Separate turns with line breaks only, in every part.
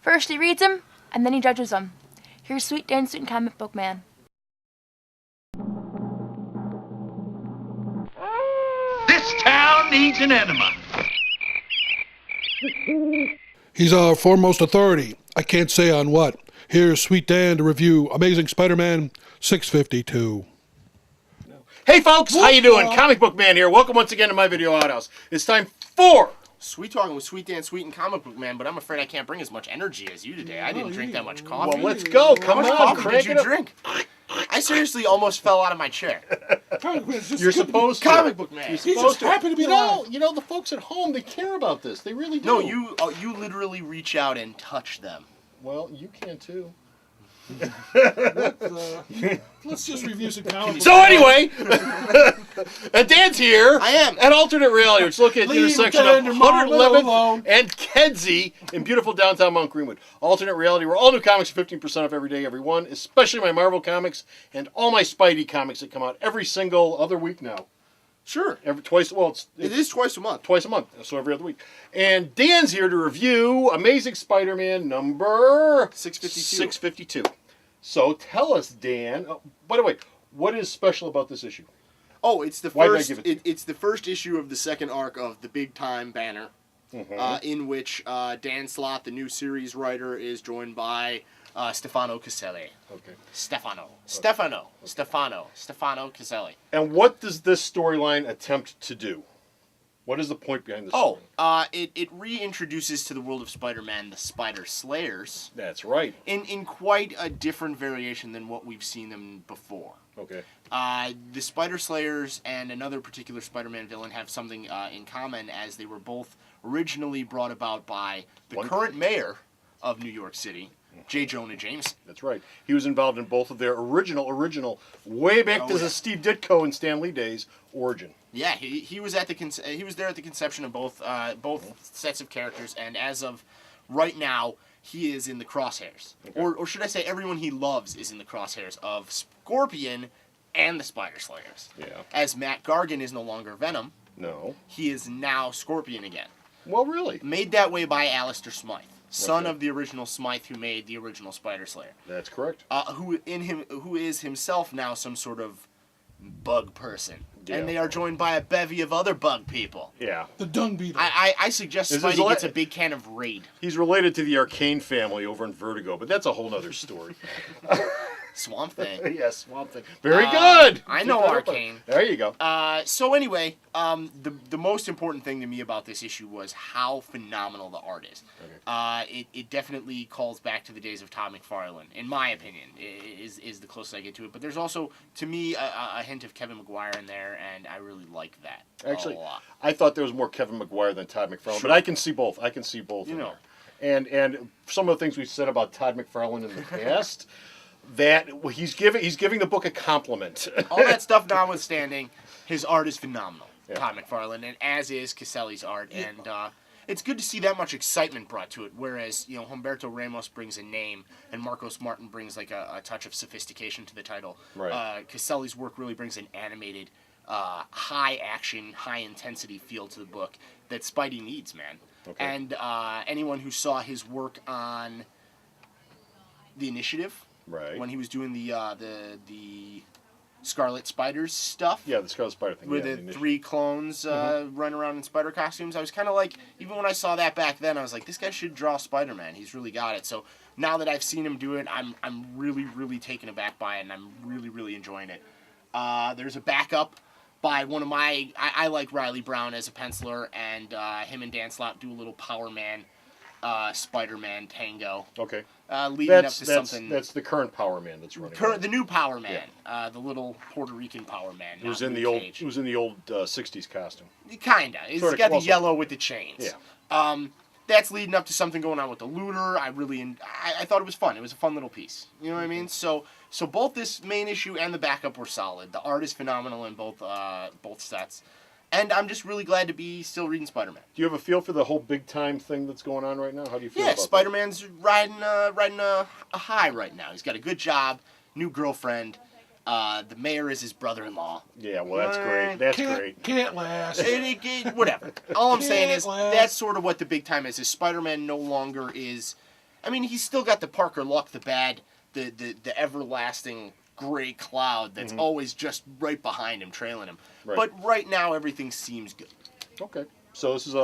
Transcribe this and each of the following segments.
First he reads them, and then he judges them. Here's Sweet Dan, Sweet Comic Book Man.
This town needs an enema.
He's our foremost authority. I can't say on what. Here's Sweet Dan to review Amazing Spiderman 652.
Hey folks, how you doing? Comic Book Man here. Welcome once again to my video outhouse. It's time for
Sweet Talking with Sweet Dan, Sweet and Comic Book Man, but I'm afraid I can't bring as much energy as you today. I didn't drink that much coffee.
Well, let's go.
How much
on,
coffee did you
it up.
drink? I seriously almost fell out of my chair.
You're supposed to.
Comic Book Man.
You're supposed to.
happy to be alive.
You know, the folks at home, they care about this. They really do.
No, you literally reach out and touch them.
Well, you can too.
Let's just review some comic books.
So anyway, and Dan's here.
I am.
At Alternate Reality, which is located at the
Leave
intersection
Dan
of
and Marlon
111th
alone.
and Kedzie in beautiful downtown Mount Greenwood. Alternate Reality, where all new comics are 15% off every day, every one, especially my Marvel comics and all my Spidey comics that come out every single other week now.
Sure.
Twice. Well,
It is twice a month.
twice a month, so every other week. And Dan's here to review Amazing Spider-Man number
652.
652. So tell us, Dan. By the way, what is special about this issue?
Oh, it's the
Why did I
first.
give it to you?
It's the first issue of the second arc of the Big Time banner, in which Dan Slott, the new series writer, is joined by Stefano Caselli.
Okay.
Stefano Caselli.
And what does this storyline attempt to do? What is the point behind this?
Oh, it reintroduces to the world of Spider-Man the Spider Slayers
That's right.
in quite a different variation than what we've seen them before.
Okay.
The Spider Slayers and another particular Spider-Man villain have something in common, as they were both originally brought about by the current mayor of New York City, j.jonah Jameson.
That's right. He was involved in both of their original, way back to the Steve Ditko and Stan Lee days, origin.
Yeah, he was at he was there at the conception of both sets of characters, and as of right now, he is in the crosshairs, or should I say, everyone he loves is in the crosshairs of Scorpion and the Spider Slayers.
Yeah.
As Matt Gargan is no longer Venom,
No.
he is now Scorpion again.
Well, really?
Made that way by Alistair Smythe, son of the original Smythe who made the original Spider Slayer.
That's correct.
Who is himself now some sort of bug person.
Yeah.
And they are joined by a bevy of other bug people.
Yeah.
The Dung Beetle.
I suggest
Is this
Spidey gets a big can of Raid.
He's related to the Arcane family over in Vertigo, but that's a whole other story.
Swamp Thing.
Yes, Swamp Thing. Very good.
I know
Keep that up.
Arcane.
There you go.
So anyway, the most important thing to me about this issue was how phenomenal the art is.
Okay.
It definitely calls back to the days of Todd McFarlane, in my opinion, is the closest I get to it. But there's also, to me, a hint of Kevin Maguire in there, and I really like that
Actually,
a lot.
I thought there was more Kevin Maguire than Todd McFarlane, but I can see both. I can see both.
You
in
know.
there. And some of the things we said about Todd McFarlane in the past, that he's giving the book a compliment.
All that stuff notwithstanding, his art is phenomenal,
Yeah.
Todd McFarlane, and as is Caselli's art, and it's good to see that much excitement brought to it, whereas, Humberto Ramos brings a name, and Marcos Martin brings like a touch of sophistication to the title.
Right.
Caselli's work really brings an animated, high action, high intensity feel to the book that Spidey needs, man.
Okay.
And anyone who saw his work on The Initiative,
Right.
when he was doing the Scarlet Spiders stuff,
Yeah, the Scarlet Spider thing.
with
yeah,
the
initiative.
3 clones running around in spider costumes, I was kind of like, even when I saw that back then, I was like, this guy should draw Spider-Man. He's really got it. So now that I've seen him do it, I'm really, really taken aback by it, and I'm really, really enjoying it. There's a backup by one of my... I like Riley Brown as a penciler, and him and Dan Slott do a little Power Man, Spider-Man tango.
Okay.
Leading up to something...
That's the current Power Man that's running.
The new Power Man, the little Puerto Rican Power Man.
It was
not
in the
Luke
old.
Cage.
It was in the old '60s costume.
Kinda. It's
Sorta
got the
close.
yellow with the chains.
Yeah.
That's leading up to something going on with the looter. I thought it was fun. It was a fun little piece. You know what I mean? So both this main issue and the backup were solid. The art is phenomenal in both sets. And I'm just really glad to be still reading Spider-Man.
Do you have a feel for the whole big time thing that's going on right now? How do you feel
Yeah,
about
Spider-Man's riding a high right now. He's got a good job, new girlfriend. The mayor is his brother-in-law.
that? Yeah, well, that's great. That's great.
Can't last.
Whatever. All I'm saying is
Can't last.
that's sort of what the big time is. Spider-Man no longer is I mean, he's still got the Parker Luck, the bad, the everlasting gray cloud that's always just right behind him, trailing him.
Right.
But right now, everything seems good.
Okay. So this is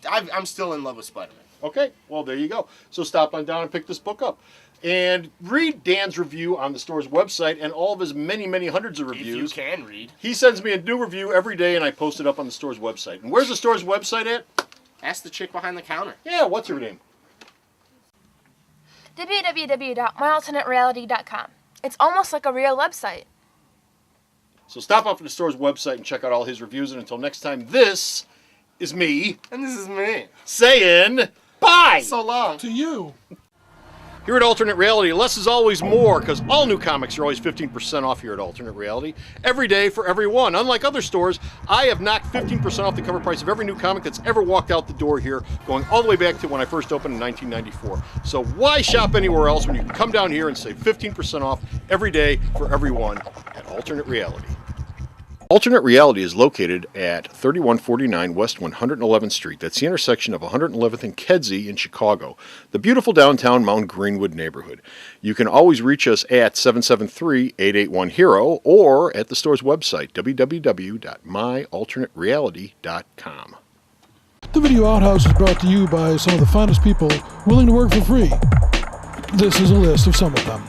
I'm still in love with Spider-Man.
okay. Well, there you go. So stop on down and pick this book up. And read Dan's review on the store's website and all of his many, many hundreds of reviews.
If you can read.
He sends me a new review every day, and I post it up on the store's website. And where's the store's website at?
Ask the chick behind the counter.
Yeah, what's her name?
www.myalternatereality.com. It's almost like a real website.
So stop off at the store's website and check out all his reviews. And until next time, this is me
And this is me.
saying bye.
So long.
To you.
Here at Alternate Reality, less is always more, because all new comics are always 15% off here at Alternate Reality. Every day for everyone. Unlike other stores, I have knocked 15% off the cover price of every new comic that's ever walked out the door here, going all the way back to when I first opened in 1994. So why shop anywhere else when you can come down here and save 15% off every day for everyone at Alternate Reality? Alternate Reality is located at 3149 West 111th Street. That's the intersection of 111th and Kedzie in Chicago, the beautiful downtown Mount Greenwood neighborhood. You can always reach us at 773-881-HERO or at the store's website, www.myalternatereality.com.
The Video Outhouse is brought to you by some of the finest people willing to work for free. This is a list of some of them.